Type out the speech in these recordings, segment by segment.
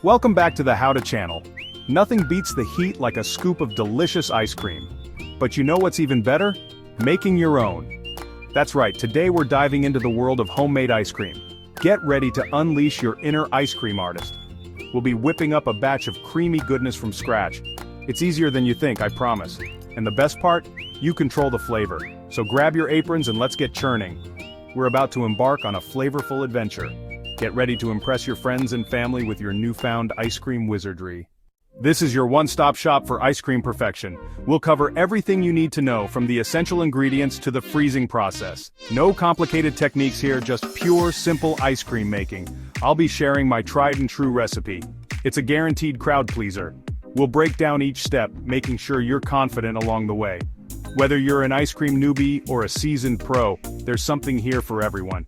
Welcome back to the How To channel. Nothing beats the heat like a scoop of delicious ice cream. But you know what's even better? Making your own. That's right, today we're diving into the world of homemade ice cream. Get ready to unleash your inner ice cream artist. We'll be whipping up a batch of creamy goodness from scratch. It's easier than you think, I promise. And the best part? You control the flavor. So grab your aprons and let's get churning. We're about to embark on a flavorful adventure. Get ready to impress your friends and family with your newfound ice cream wizardry. This is your one-stop shop for ice cream perfection. We'll cover everything you need to know, from the essential ingredients to the freezing process. No complicated techniques here, just pure, simple ice cream making. I'll be sharing my tried-and-true recipe. It's a guaranteed crowd pleaser. We'll break down each step, making sure you're confident along the way. Whether you're an ice cream newbie or a seasoned pro, there's something here for everyone.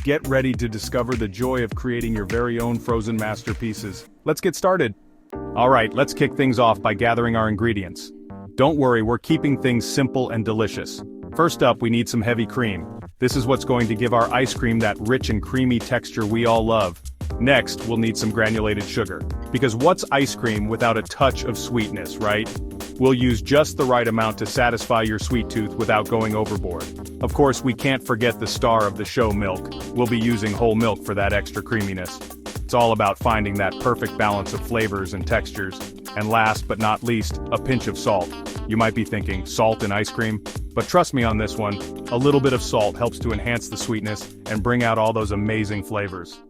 Get ready to discover the joy of creating your very own frozen masterpieces. Let's get started. Alright, let's kick things off by gathering our ingredients. Don't worry, we're keeping things simple and delicious. First up, we need some heavy cream. This is what's going to give our ice cream that rich and creamy texture we all love. Next, we'll need some granulated sugar. Because what's ice cream without a touch of sweetness, right? We'll use just the right amount to satisfy your sweet tooth without going overboard. Of course, we can't forget the star of the show, milk. We'll be using whole milk for that extra creaminess. It's all about finding that perfect balance of flavors and textures. And last but not least, a pinch of salt. You might be thinking, salt in ice cream? But trust me on this one, a little bit of salt helps to enhance the sweetness and bring out all those amazing flavors.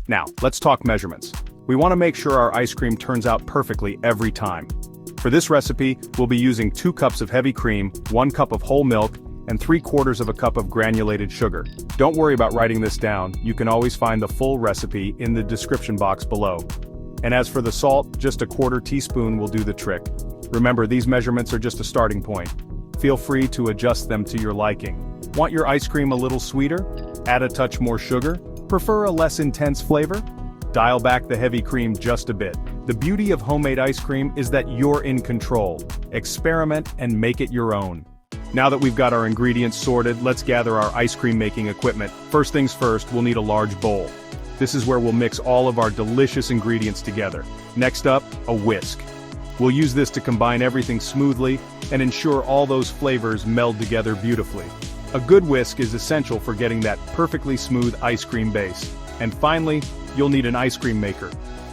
Now, let's talk measurements. We want to make sure our ice cream turns out perfectly every time. For this recipe, we'll be using 2 cups of heavy cream, 1 cup of whole milk, and 3/4 of a cup of granulated sugar. Don't worry about writing this down, you can always find the full recipe in the description box below. And as for the salt, just a 1/4 teaspoon will do the trick. Remember, these measurements are just a starting point. Feel free to adjust them to your liking. Want your ice cream a little sweeter? Add a touch more sugar? Prefer a less intense flavor? Dial back the heavy cream just a bit. The beauty of homemade ice cream is that you're in control. Experiment and make it your own. Now that we've got our ingredients sorted, let's gather our ice cream making equipment. First things first, we'll need a large bowl. This is where we'll mix all of our delicious ingredients together. Next up, a whisk. We'll use this to combine everything smoothly and ensure all those flavors meld together beautifully. A good whisk is essential for getting that perfectly smooth ice cream base. And finally, you'll need an ice cream maker.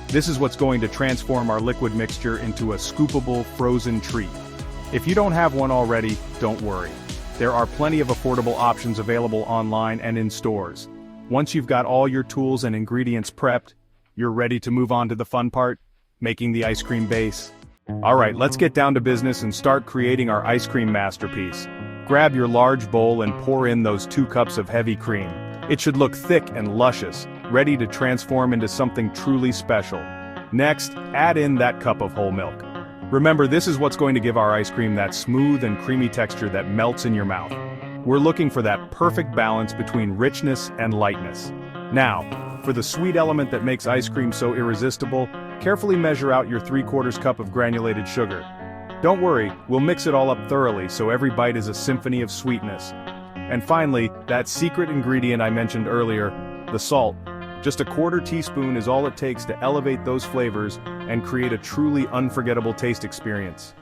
This is what's going to transform our liquid mixture into a scoopable frozen treat. If you don't have one already, don't worry. There are plenty of affordable options available online and in stores. Once you've got all your tools and ingredients prepped, you're ready to move on to the fun part, making the ice cream base. Alright, let's get down to business and start creating our ice cream masterpiece. Grab your large bowl and pour in those 2 cups of heavy cream. It should look thick and luscious, ready to transform into something truly special. Next, add in that cup of whole milk. Remember, this is what's going to give our ice cream that smooth and creamy texture that melts in your mouth. We're looking for that perfect balance between richness and lightness. Now, for the sweet element that makes ice cream so irresistible, carefully measure out your 3/4 cup of granulated sugar. Don't worry, we'll mix it all up thoroughly so every bite is a symphony of sweetness. And finally, that secret ingredient I mentioned earlier, the salt. Just a 1/4 teaspoon is all it takes to elevate those flavors and create a truly unforgettable taste experience.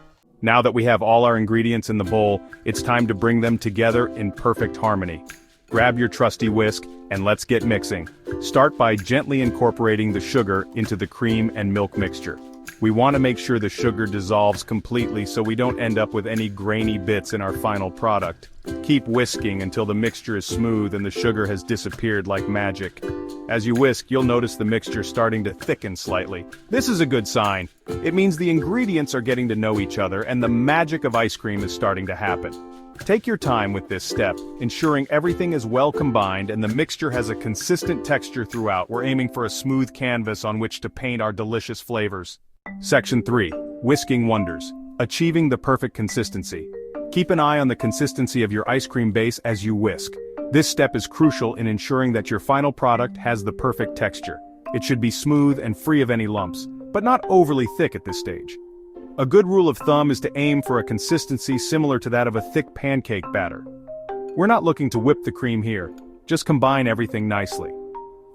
Now that we have all our ingredients in the bowl, it's time to bring them together in perfect harmony. Grab your trusty whisk, and let's get mixing. Start by gently incorporating the sugar into the cream and milk mixture. We want to make sure the sugar dissolves completely so we don't end up with any grainy bits in our final product. Keep whisking until the mixture is smooth and the sugar has disappeared like magic. As you whisk, you'll notice the mixture starting to thicken slightly. This is a good sign. It means the ingredients are getting to know each other and the magic of ice cream is starting to happen. Take your time with this step, ensuring everything is well combined and the mixture has a consistent texture throughout. We're aiming for a smooth canvas on which to paint our delicious flavors. Section 3. Whisking Wonders. Achieving the perfect consistency. Keep an eye on the consistency of your ice cream base as you whisk. This step is crucial in ensuring that your final product has the perfect texture. It should be smooth and free of any lumps, but not overly thick at this stage. A good rule of thumb is to aim for a consistency similar to that of a thick pancake batter. We're not looking to whip the cream here, just combine everything nicely.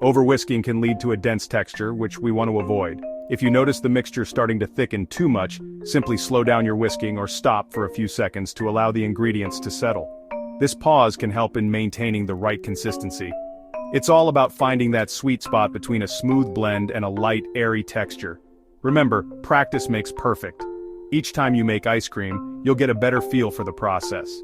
Over-whisking can lead to a dense texture, which we want to avoid. If you notice the mixture starting to thicken too much, simply slow down your whisking or stop for a few seconds to allow the ingredients to settle. This pause can help in maintaining the right consistency. It's all about finding that sweet spot between a smooth blend and a light, airy texture. Remember, practice makes perfect. Each time you make ice cream, you'll get a better feel for the process.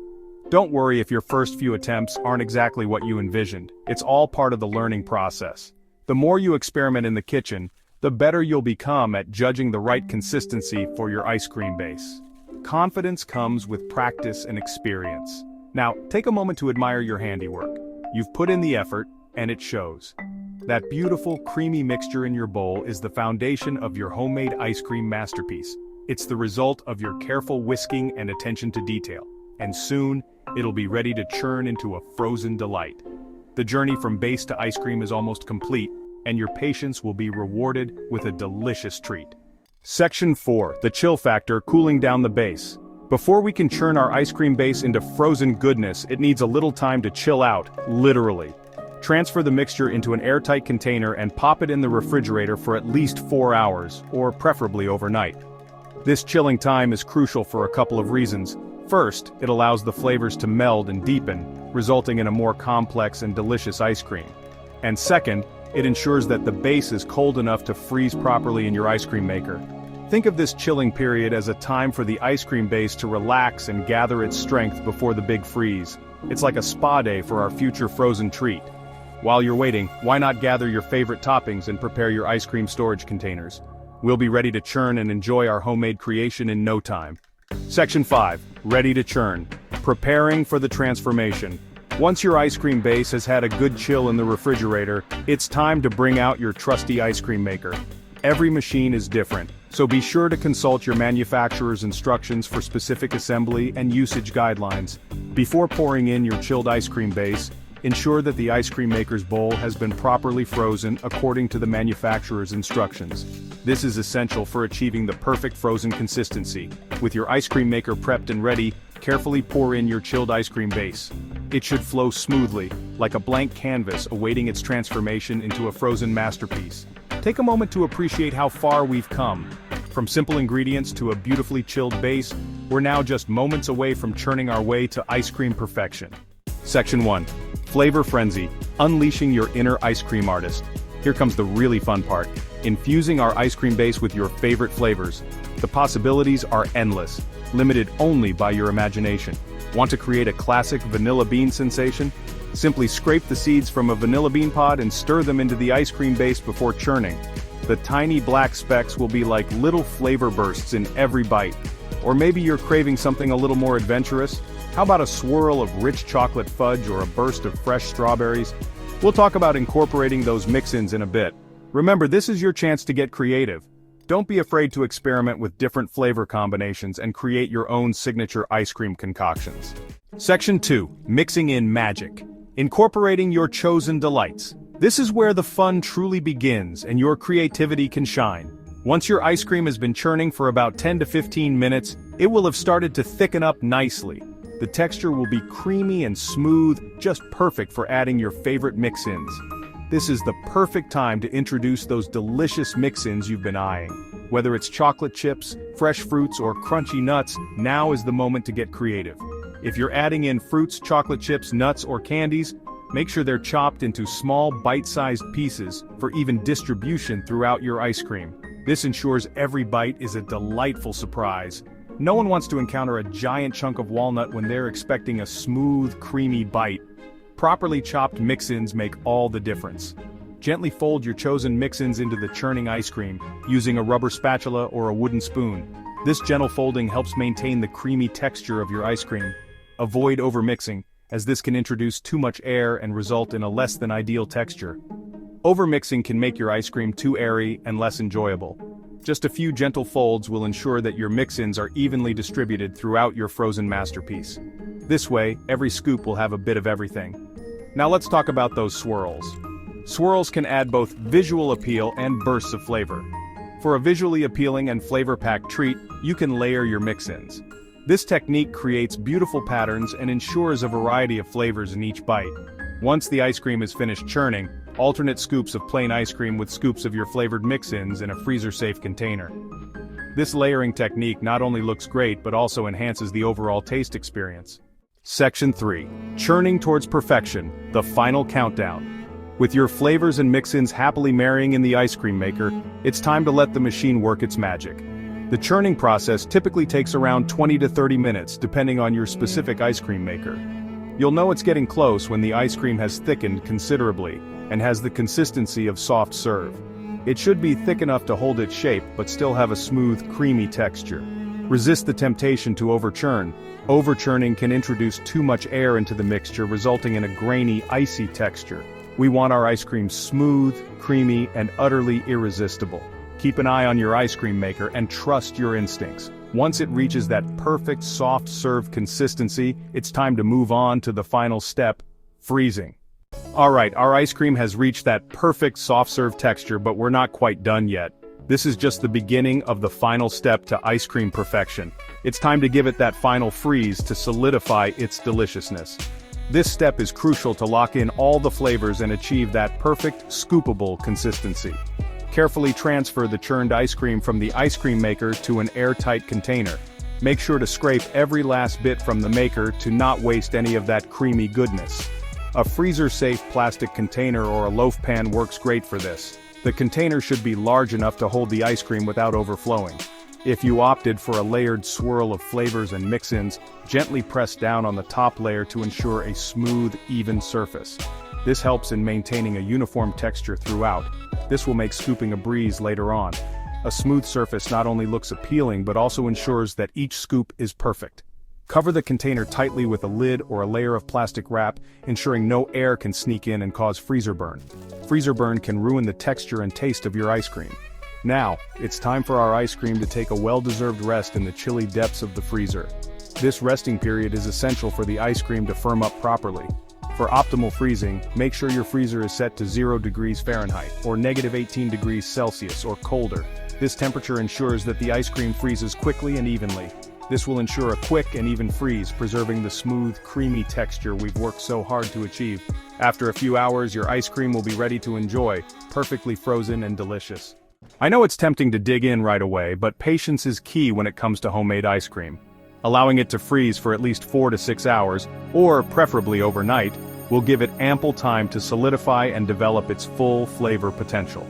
Don't worry if your first few attempts aren't exactly what you envisioned. It's all part of the learning process. The more you experiment in the kitchen, the better you'll become at judging the right consistency for your ice cream base. Confidence comes with practice and experience. Now, take a moment to admire your handiwork. You've put in the effort, and it shows. That beautiful, creamy mixture in your bowl is the foundation of your homemade ice cream masterpiece. It's the result of your careful whisking and attention to detail. And soon, it'll be ready to churn into a frozen delight. The journey from base to ice cream is almost complete, and your patience will be rewarded with a delicious treat. Section 4, the chill factor, cooling down the base. Before we can churn our ice cream base into frozen goodness, it needs a little time to chill out, literally. Transfer the mixture into an airtight container and pop it in the refrigerator for at least 4 hours, or preferably overnight. This chilling time is crucial for a couple of reasons. First, it allows the flavors to meld and deepen, resulting in a more complex and delicious ice cream. And second, it ensures that the base is cold enough to freeze properly in your ice cream maker. Think of this chilling period as a time for the ice cream base to relax and gather its strength before the big freeze. It's like a spa day for our future frozen treat. While you're waiting, why not gather your favorite toppings and prepare your ice cream storage containers? We'll be ready to churn and enjoy our homemade creation in no time. Section 5, ready to churn. Preparing for the transformation. Once your ice cream base has had a good chill in the refrigerator, it's time to bring out your trusty ice cream maker. Every machine is different, so be sure to consult your manufacturer's instructions for specific assembly and usage guidelines. Before pouring in your chilled ice cream base, ensure that the ice cream maker's bowl has been properly frozen according to the manufacturer's instructions. This is essential for achieving the perfect frozen consistency. With your ice cream maker prepped and ready, carefully pour in your chilled ice cream base. It should flow smoothly, like a blank canvas awaiting its transformation into a frozen masterpiece. Take a moment to appreciate how far we've come. From simple ingredients to a beautifully chilled base, we're now just moments away from churning our way to ice cream perfection. Section 1. Flavor Frenzy, unleashing your inner ice cream artist. Here comes the really fun part, infusing our ice cream base with your favorite flavors. The possibilities are endless, limited only by your imagination. Want to create a classic vanilla bean sensation? Simply scrape the seeds from a vanilla bean pod and stir them into the ice cream base before churning. The tiny black specks will be like little flavor bursts in every bite. Or maybe you're craving something a little more adventurous? How about a swirl of rich chocolate fudge or a burst of fresh strawberries? We'll talk about incorporating those mix-ins in a bit. Remember, this is your chance to get creative. Don't be afraid to experiment with different flavor combinations and create your own signature ice cream concoctions. Section 2. Mixing in magic. Incorporating your chosen delights. This is where the fun truly begins and your creativity can shine. Once your ice cream has been churning for about 10 to 15 minutes, it will have started to thicken up nicely. The texture will be creamy and smooth, just perfect for adding your favorite mix-ins. This is the perfect time to introduce those delicious mix-ins you've been eyeing. Whether it's chocolate chips, fresh fruits, or crunchy nuts, now is the moment to get creative. If you're adding in fruits, chocolate chips, nuts, or candies, make sure they're chopped into small, bite-sized pieces for even distribution throughout your ice cream. This ensures every bite is a delightful surprise. No one wants to encounter a giant chunk of walnut when they're expecting a smooth, creamy bite. Properly chopped mix-ins make all the difference. Gently fold your chosen mix-ins into the churning ice cream, using a rubber spatula or a wooden spoon. This gentle folding helps maintain the creamy texture of your ice cream. Avoid overmixing, as this can introduce too much air and result in a less than ideal texture. Overmixing can make your ice cream too airy and less enjoyable. Just a few gentle folds will ensure that your mix-ins are evenly distributed throughout your frozen masterpiece. This way, every scoop will have a bit of everything. Now let's talk about those swirls. Swirls can add both visual appeal and bursts of flavor. For a visually appealing and flavor-packed treat, you can layer your mix-ins. This technique creates beautiful patterns and ensures a variety of flavors in each bite. Once the ice cream is finished churning, alternate scoops of plain ice cream with scoops of your flavored mix-ins in a freezer-safe container. This layering technique not only looks great but also enhances the overall taste experience. Section 3. Churning towards perfection, the final countdown. With your flavors and mix-ins happily marrying in the ice cream maker, it's time to let the machine work its magic. The churning process typically takes around 20 to 30 minutes depending on your specific ice cream maker. You'll know it's getting close when the ice cream has thickened considerably and has the consistency of soft serve. It should be thick enough to hold its shape but still have a smooth, creamy texture. Resist the temptation to overchurn. Overchurning can introduce too much air into the mixture, resulting in a grainy, icy texture. We want our ice cream smooth, creamy, and utterly irresistible. Keep an eye on your ice cream maker and trust your instincts. Once it reaches that perfect soft serve consistency, it's time to move on to the final step, freezing. Alright, our ice cream has reached that perfect soft serve texture, but we're not quite done yet. This is just the beginning of the final step to ice cream perfection. It's time to give it that final freeze to solidify its deliciousness. This step is crucial to lock in all the flavors and achieve that perfect, scoopable consistency. Carefully transfer the churned ice cream from the ice cream maker to an airtight container. Make sure to scrape every last bit from the maker to not waste any of that creamy goodness. A freezer-safe plastic container or a loaf pan works great for this. The container should be large enough to hold the ice cream without overflowing. If you opted for a layered swirl of flavors and mix-ins, gently press down on the top layer to ensure a smooth, even surface. This helps in maintaining a uniform texture throughout. This will make scooping a breeze later on. A smooth surface not only looks appealing but also ensures that each scoop is perfect. Cover the container tightly with a lid or a layer of plastic wrap, ensuring no air can sneak in and cause freezer burn. Freezer burn can ruin the texture and taste of your ice cream. Now, it's time for our ice cream to take a well-deserved rest in the chilly depths of the freezer. This resting period is essential for the ice cream to firm up properly. For optimal freezing, make sure your freezer is set to 0 degrees Fahrenheit, or -18 degrees Celsius or colder. This temperature ensures that the ice cream freezes quickly and evenly. This will ensure a quick and even freeze, preserving the smooth, creamy texture we've worked so hard to achieve. After a few hours, your ice cream will be ready to enjoy, perfectly frozen and delicious. I know it's tempting to dig in right away, but patience is key when it comes to homemade ice cream. Allowing it to freeze for at least 4 to 6 hours, or preferably overnight, will give it ample time to solidify and develop its full flavor potential.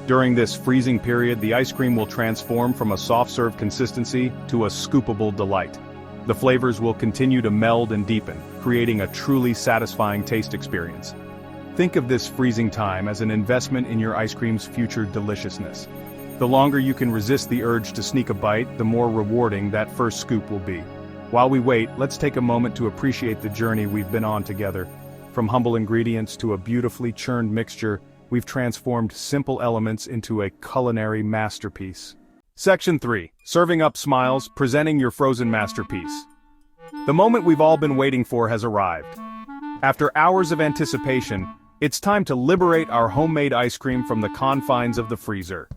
During this freezing period, the ice cream will transform from a soft-serve consistency to a scoopable delight. The flavors will continue to meld and deepen, creating a truly satisfying taste experience. Think of this freezing time as an investment in your ice cream's future deliciousness. The longer you can resist the urge to sneak a bite, the more rewarding that first scoop will be. While we wait, let's take a moment to appreciate the journey we've been on together. From humble ingredients to a beautifully churned mixture, we've transformed simple elements into a culinary masterpiece. Section 3. Serving up smiles, presenting your frozen masterpiece. The moment we've all been waiting for has arrived. After hours of anticipation, it's time to liberate our homemade ice cream from the confines of the freezer.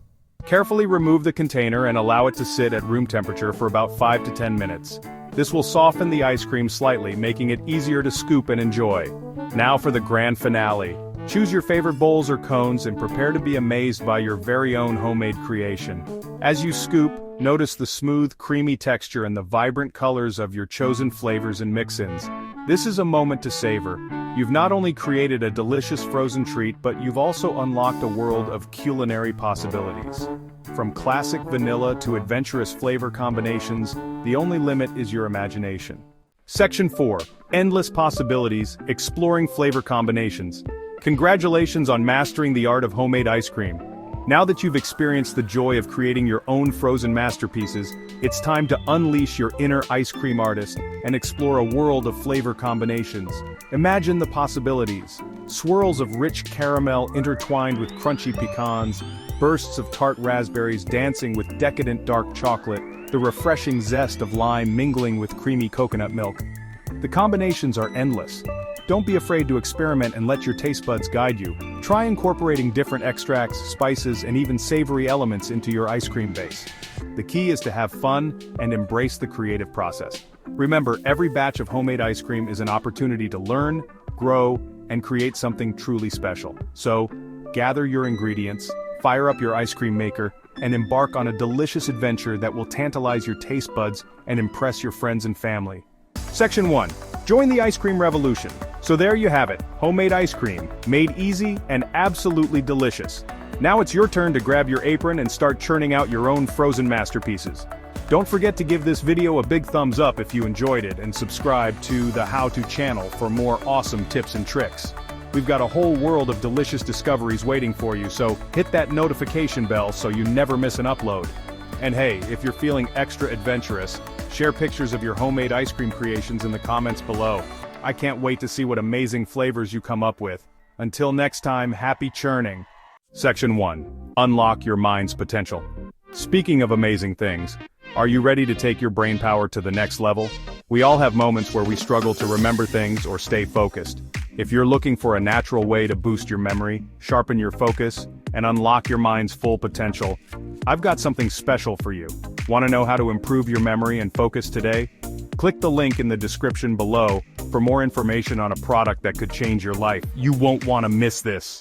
Carefully remove the container and allow it to sit at room temperature for about 5 to 10 minutes. This will soften the ice cream slightly, making it easier to scoop and enjoy. Now for the grand finale. Choose your favorite bowls or cones and prepare to be amazed by your very own homemade creation. As you scoop, notice the smooth, creamy texture and the vibrant colors of your chosen flavors and mix-ins. This is a moment to savor. You've not only created a delicious frozen treat, but you've also unlocked a world of culinary possibilities. From classic vanilla to adventurous flavor combinations, the only limit is your imagination. Section 4. Endless possibilities, exploring flavor combinations. Congratulations on mastering the art of homemade ice cream. Now that you've experienced the joy of creating your own frozen masterpieces, it's time to unleash your inner ice cream artist and explore a world of flavor combinations. Imagine the possibilities. Swirls of rich caramel intertwined with crunchy pecans, bursts of tart raspberries dancing with decadent dark chocolate, the refreshing zest of lime mingling with creamy coconut milk. The combinations are endless. Don't be afraid to experiment and let your taste buds guide you. Try incorporating different extracts, spices, and even savory elements into your ice cream base. The key is to have fun and embrace the creative process. Remember, every batch of homemade ice cream is an opportunity to learn, grow, and create something truly special. So, gather your ingredients, fire up your ice cream maker, and embark on a delicious adventure that will tantalize your taste buds and impress your friends and family. Section 1. Join the ice cream revolution. So there you have it, homemade ice cream, made easy and absolutely delicious. Now it's your turn to grab your apron and start churning out your own frozen masterpieces. Don't forget to give this video a big thumbs up if you enjoyed it and subscribe to the How To channel for more awesome tips and tricks. We've got a whole world of delicious discoveries waiting for you, so hit that notification bell so you never miss an upload. And hey, if you're feeling extra adventurous, share pictures of your homemade ice cream creations in the comments below. I can't wait to see what amazing flavors you come up with. Until next time, happy churning. Section 1. Unlock your mind's potential. Speaking of amazing things, are you ready to take your brain power to the next level? We all have moments where we struggle to remember things or stay focused. If you're looking for a natural way to boost your memory, sharpen your focus, and unlock your mind's full potential, I've got something special for you. Want to know how to improve your memory and focus today? Click the link in the description below for more information on a product that could change your life. You won't want to miss this.